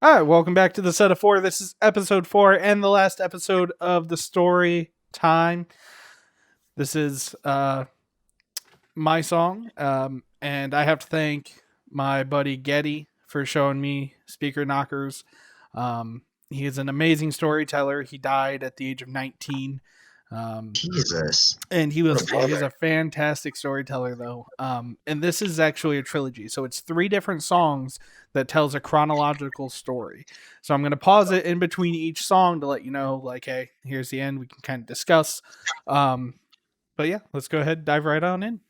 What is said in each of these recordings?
All right, welcome back to the set of four. This is episode 4 and the last episode of the story time. This is my song, and I have to thank my buddy Getty for showing me Speaker Knockers. He is an amazing storyteller. He died at the age of 19. Jesus. And he was he's a fantastic storyteller though. And this is actually a trilogy. So it's 3 different songs that tells a chronological story. So I'm going to pause it in between each song to let you know, like, hey, here's the end. We can kind of discuss. But yeah, let's go ahead and dive right on in.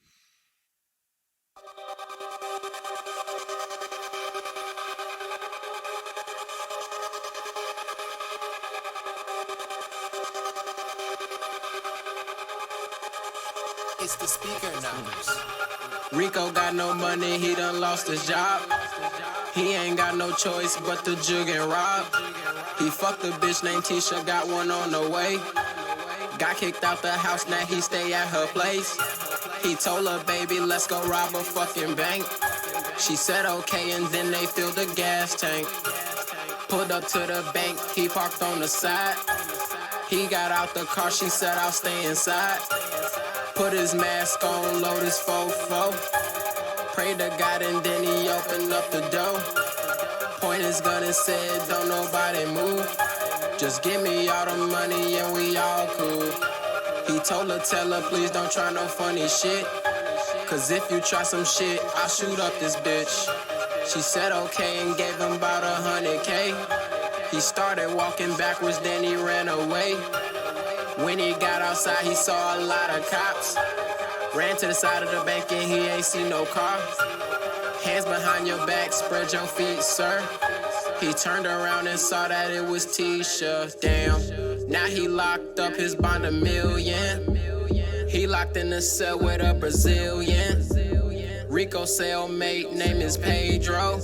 It's the speaker numbers. Rico got no money, he done lost his job. He ain't got no choice but to jug and rob. He fucked a bitch named Tisha, got one on the way. Got kicked out the house, now he stay at her place. He told her, baby, let's go rob a fucking bank. She said okay, and then they filled the gas tank. Pulled up to the bank, he parked on the side. He got out the car, she said I'll stay inside. Put his mask on, load his fofo. Prayed to God and then he opened up the door. Point his gun and said, don't nobody move. Just give me all the money and we all cool. He told her, tell her, please don't try no funny shit. Cause if you try some shit, I'll shoot up this bitch. She said okay and gave him about 100K. He started walking backwards, then he ran away. When he got outside, he saw a lot of cops. Ran to the side of the bank and he ain't see no car. Hands behind your back, spread your feet, sir. He turned around and saw that it was Tisha. Damn, now he locked up, his bond $1 million. He locked in the cell with a Brazilian. Rico cellmate, name is Pedro.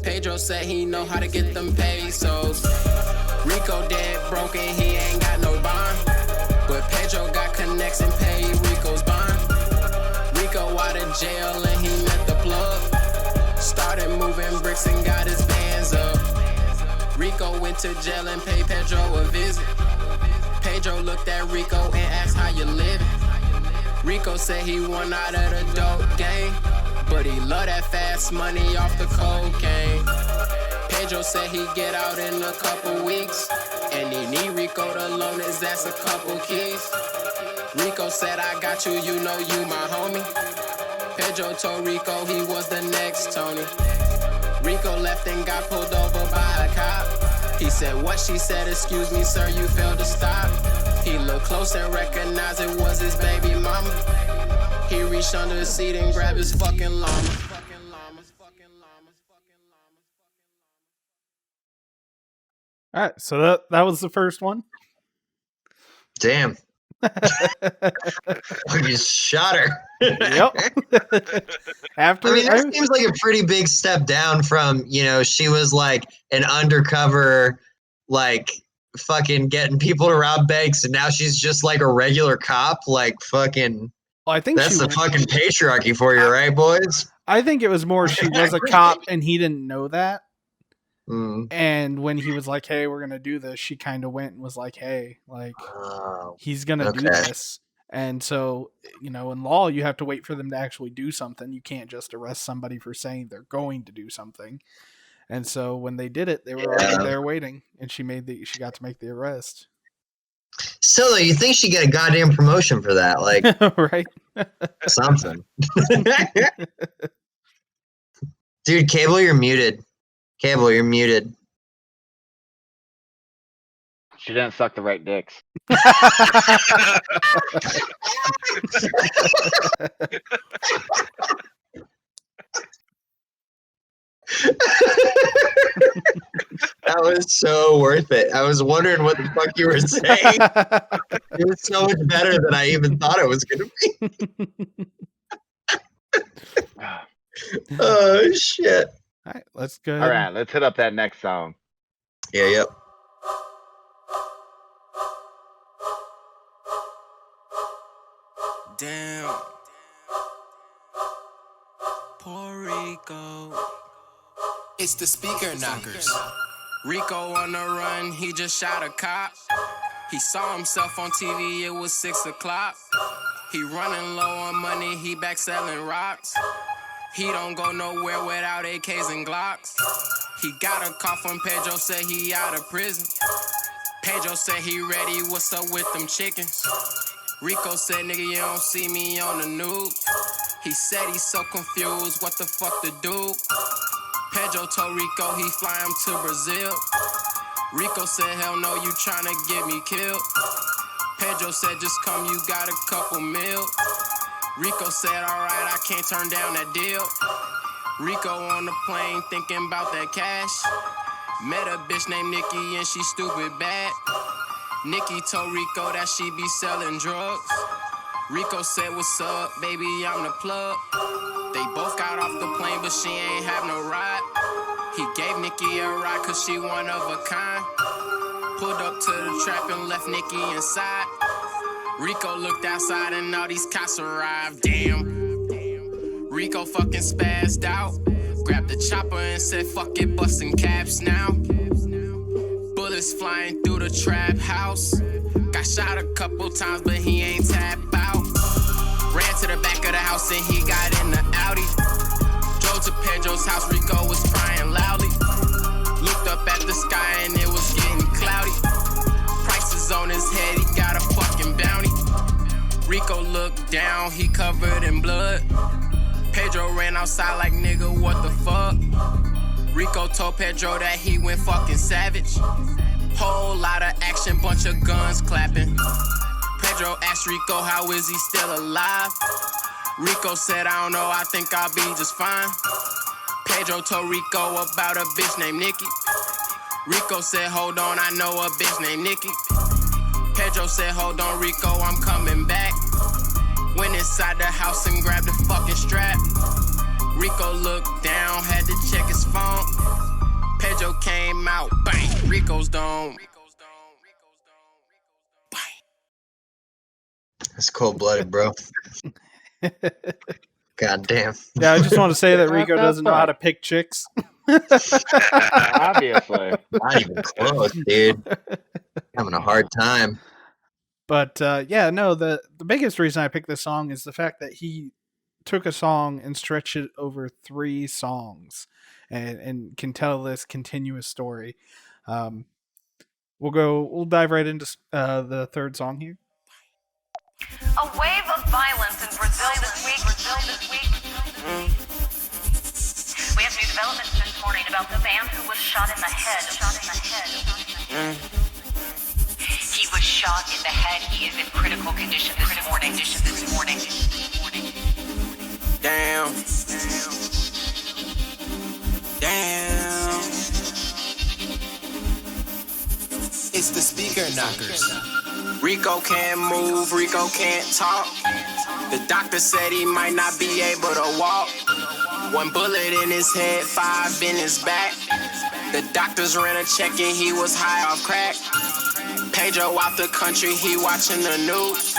Pedro said he know how to get them pesos. Rico dead broke and he ain't got no bond. But Pedro got connects and paid Rico's bond. Rico out of jail and he met the plug. Started moving bricks and got his bands up. Rico went to jail and paid Pedro a visit. Pedro looked at Rico and asked how you living. Rico said he won out of the dope game, but he love that fast money off the cocaine. Pedro said he get out in a couple weeks, and he need Rico to loan his ass a couple keys. Rico said, I got you, you know you my homie. Pedro told Rico he was the next Tony. Rico left and got pulled over by a cop. He said, what? She said, excuse me, sir, you failed to stop. He looked close and recognized it was his baby mama. He reached under the seat and grabbed his fucking llama. All right, so that was the first one. Damn. You shot her. Yep. After I mean, that seems like a pretty big step down from, she was like an undercover, like fucking getting people to rob banks, and now she's just like a regular cop, like fucking. Well, I think that's the fucking patriarchy for you, right, boys? I think it was more she was a cop and he didn't know that. Mm. And when he was like, hey, we're going to do this, she kind of went and was like, hey, like, he's going to do this. And so, in law, you have to wait for them to actually do something. You can't just arrest somebody for saying they're going to do something. And so when they did it, they were already there waiting, and she got to make the arrest. Still, though, you think she'd get a goddamn promotion for that, like, right? Something. Dude, Cable, you're muted. Cable, you're muted. She didn't suck the right dicks. That was so worth it. I was wondering what the fuck you were saying. It was so much better than I even thought it was going to be. Oh, shit. All right, let's go. All right, let's hit up that next song. Yeah, yep. Damn. Puerto Rico. It's the speaker knockers. Rico on the run, he just shot a cop. He saw himself on TV, it was 6 o'clock. He running low on money, he back selling rocks. He don't go nowhere without AKs and Glocks. He got a call from Pedro, said he out of prison. Pedro said he ready, what's up with them chickens? Rico said, nigga, you don't see me on the news. He said he's so confused, what the fuck to do? Pedro told Rico he fly him to Brazil. Rico said, hell no, you tryna get me killed. Pedro said, just come, you got a couple mil. Rico said, alright, I can't turn down that deal. Rico on the plane thinking about that cash. Met a bitch named Nikki and she stupid bad. Nikki told Rico that she be selling drugs. Rico said, what's up, baby, I'm the plug. They both got off the plane, but she ain't have no ride. He gave Nikki a ride cause she one of a kind. Pulled up to the trap and left Nikki inside. Rico looked outside and all these cops arrived, damn. Rico fucking spazzed out. Grabbed the chopper and said, fuck it, busting caps now. Bullets flying through the trap house. Got shot a couple times, but he ain't tap out. Ran to the back of the house and he got in the Audi. Drove to Pedro's house, Rico was crying loudly. Looked up at the sky and it was getting cloudy. Prices on his head, he got a fucking bounty. Rico looked down, he covered in blood. Pedro ran outside like, nigga, what the fuck? Rico told Pedro that he went fucking savage. Whole lot of action, bunch of guns clapping. Pedro asked Rico, how is he still alive? Rico said, I don't know, I think I'll be just fine. Pedro told Rico about a bitch named Nikki. Rico said, hold on, I know a bitch named Nikki. Pedro said, hold on, Rico, I'm coming back. Went inside the house and grabbed the fucking strap. Rico looked down, had to check his phone. Pedro came out, bang, Rico's dome. Bang. That's cold-blooded, bro. God damn. Yeah, I just want to say that Rico doesn't know how to pick chicks. Obviously. Not even close, dude. Having a hard time. But yeah, no, the biggest reason I picked this song is the fact that he took a song and stretched it over 3 songs and can tell this continuous story. We'll dive right into the third song here. A wave of violence in Brazil this week. We have new developments this morning about the man who was shot in the head. He was shot in the head. He is in critical condition this morning. Damn. It's the speaker knockers. Rico can't move, Rico can't talk. The doctor said he might not be able to walk. 1 bullet in his head, 5 in his back. The doctors ran a check and he was high off crack. Pedro out the country, he watching the news.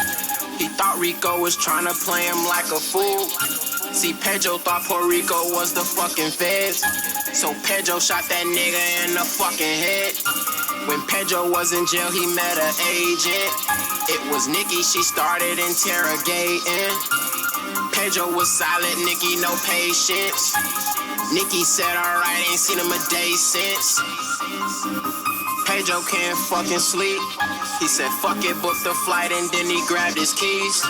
He thought Rico was trying to play him like a fool. See, Pedro thought Puerto Rico was the fucking feds. So Pedro shot that nigga in the fucking head. When Pedro was in jail, he met an agent. It was Nikki, she started interrogating. Pedro was silent, Nikki no patience. Nikki said, alright, ain't seen him a day since. Pedro can't fucking sleep. He said, fuck it, booked the flight, and then he grabbed his keys.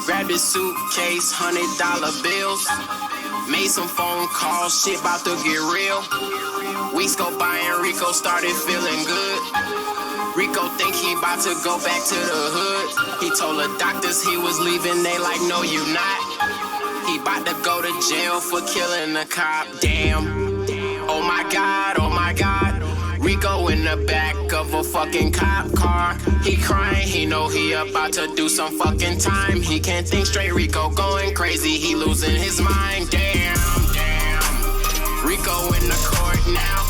Grabbed his suitcase, $100 bills. Made some phone calls, shit about to get real. Weeks go by and Rico started feeling good. Rico think he about to go back to the hood. He told the doctors he was leaving, they like, no you not. He about to go to jail for killing a cop, damn. Oh my God, Rico in the back of a fucking cop car. He crying, he know he about to do some fucking time. He can't think straight, Rico going crazy, he losing his mind, damn. Rico in the court now.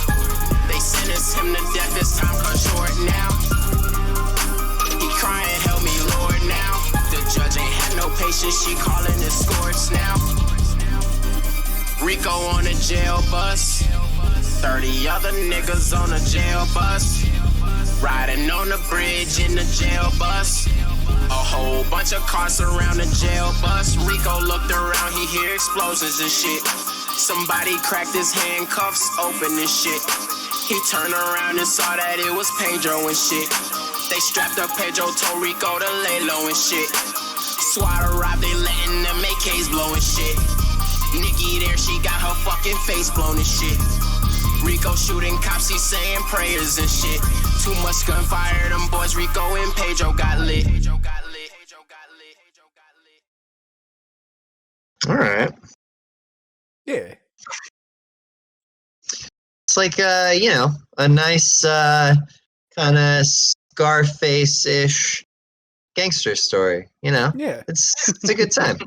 They sentenced him to death, this time cut short now. He crying, help me Lord now. The judge ain't had no patience, she calling his scores now. Rico on a jail bus. 30 other niggas on a jail bus. Riding on the bridge in the jail bus. A whole bunch of cars around the jail bus. Rico looked around, he hear explosions and shit. Somebody cracked his handcuffs open and shit. He turned around and saw that it was Pedro and shit. They strapped up Pedro, told Rico to lay low and shit. SWAT arrived, they letting them AKs blow and shit. Nikki there, she got her fucking face blown and shit. Rico shooting cops, he saying prayers and shit. Too much gunfire, them boys Rico and Pedro got lit. All right. Yeah. It's like a nice kind of Scarface-ish gangster story. Yeah. It's a good time.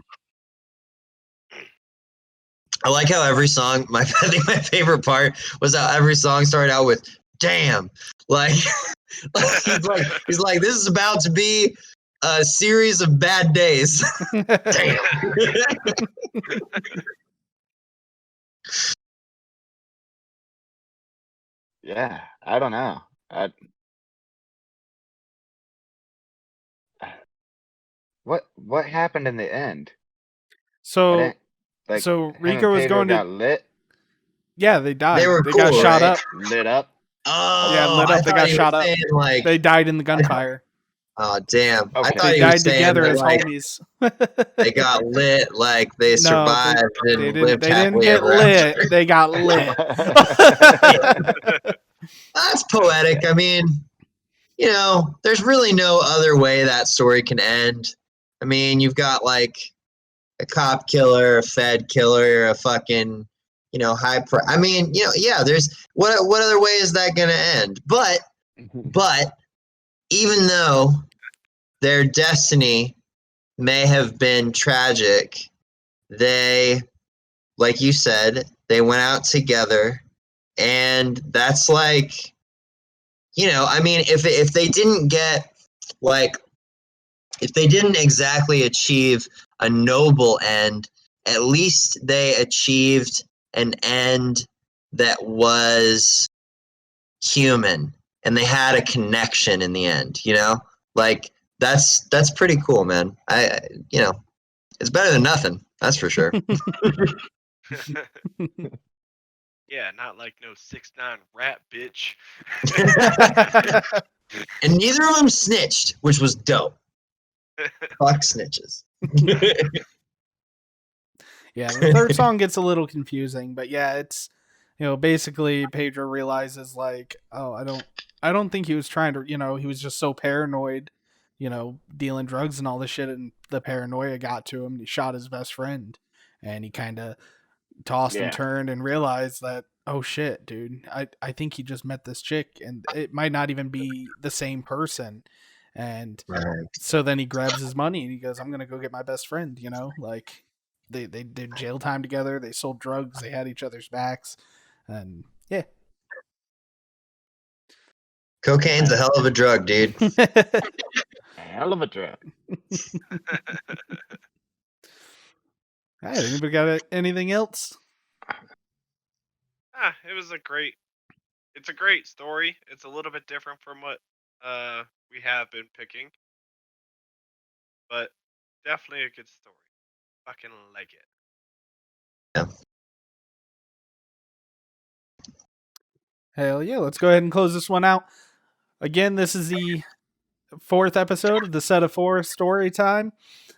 I like how every song. I think my favorite part was how every song started out with "damn." Like he's like, this is about to be a series of bad days. Damn. Yeah, I don't know. What happened in the end? I So didn't- like, so him Rico and was Pedro going to. got lit, Yeah, they died. They were got cool, shot right? up. lit up. Oh, Yeah, lit I up. They thought got he was shot up. saying, like, They died in the gunfire. oh damn! I Okay. thought They he was died saying together that, as like, homies. they got lit, like they No, survived they and didn't. lived They didn't happily get ever lit. after. They got lit. That's poetic. I mean, there's really no other way that story can end. I mean, you've got like a cop killer, a Fed killer, a fucking, I mean, yeah, there's what other way is that going to end? But even though their destiny may have been tragic, they, like you said, they went out together, and that's like, I mean, if they didn't get, like, if they didn't exactly achieve a noble end, at least they achieved an end that was human, and they had a connection in the end. Like that's pretty cool, man. It's better than nothing. That's for sure. Yeah, not like no 6ix9ine rap bitch. And neither of them snitched, which was dope. Fuck snitches. Yeah, the third song gets a little confusing, but yeah, it's basically Pedro realizes like, oh, I don't think he was trying to, he was just so paranoid, dealing drugs and all this shit, and the paranoia got to him. And he shot his best friend, and he kind of tossed and Yeah. turned and realized that, oh shit, dude, I think he just met this chick, and it might not even be the same person. And Right. so then he grabs his money and he goes, I'm gonna go get my best friend. Like they did jail time together, they sold drugs, they had each other's backs, and yeah. Cocaine's a hell of a drug, dude. Hell of a drug. All right, anybody got anything else? It's a great story. It's a little bit different from what we have been picking, but definitely a good story. Fucking like it. Hell yeah, let's go ahead and close this one out. Again, this is the 4th episode of the Set of 4 story time.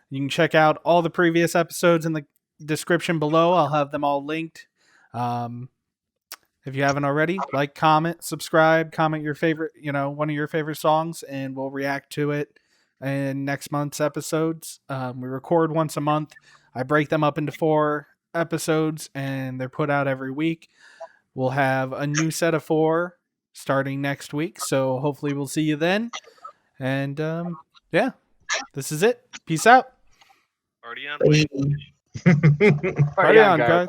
You can check out all the previous episodes in the description below. I'll have them all linked. If you haven't already, like, comment, subscribe, comment your favorite, one of your favorite songs, and we'll react to it in next month's episodes. We record once a month. I break them up into 4 episodes, and they're put out every week. We'll have a new set of 4 starting next week, so hopefully we'll see you then. And yeah, this is it. Peace out. Party on. Hey. Party on, guys.